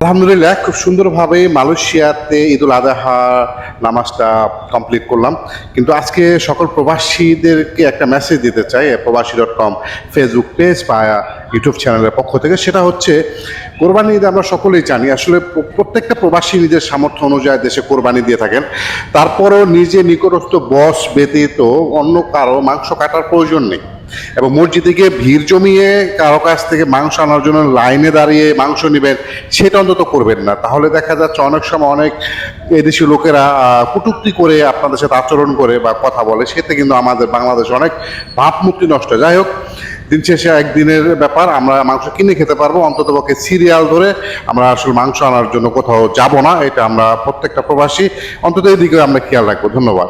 আলহামদুলিল্লাহ, খুব সুন্দরভাবে মালয়েশিয়াতে ঈদুল আজহা নামাজটা কমপ্লিট করলাম। কিন্তু আজকে সকল প্রবাসীদেরকে একটা মেসেজ দিতে চাই প্রবাসী.com ফেসবুক পেজ বা ইউটিউব চ্যানেলের পক্ষ থেকে। সেটা হচ্ছে, কোরবানি ঈদ আমরা সকলেই জানি, আসলে প্রত্যেকটা প্রবাসী নিজের সামর্থ্য অনুযায়ী দেশে কোরবানি দিয়ে থাকেন। তারপরও নিজে নিকটস্থ বস ব্যতীত অন্য কারো মাংস কাটার প্রয়োজন নেই, এবং মসজিদে গিয়ে ভিড় জমিয়ে কারো কাছ থেকে মাংস আনার জন্য লাইনে দাঁড়িয়ে মাংস নেবেন, সেটা অন্তত করবেন না। তাহলে দেখা যাচ্ছে অনেক সময় অনেক এদেশি লোকেরা কটূক্তি করে আপনাদের সাথে আচরণ করে বা কথা বলে, সেটা কিন্তু আমাদের বাংলাদেশে অনেক ভাবমূর্তি নষ্ট। যাই হোক, দিন শেষে একদিনের ব্যাপার, আমরা মাংস কিনে খেতে পারবো। অন্ততপক্ষে সিরিয়াল ধরে আমরা আসলে মাংস আনার জন্য কোথাও যাব না, এটা আমরা প্রত্যেকটা প্রবাসী অন্তত এদিকে আমরা খেয়াল রাখবো। ধন্যবাদ।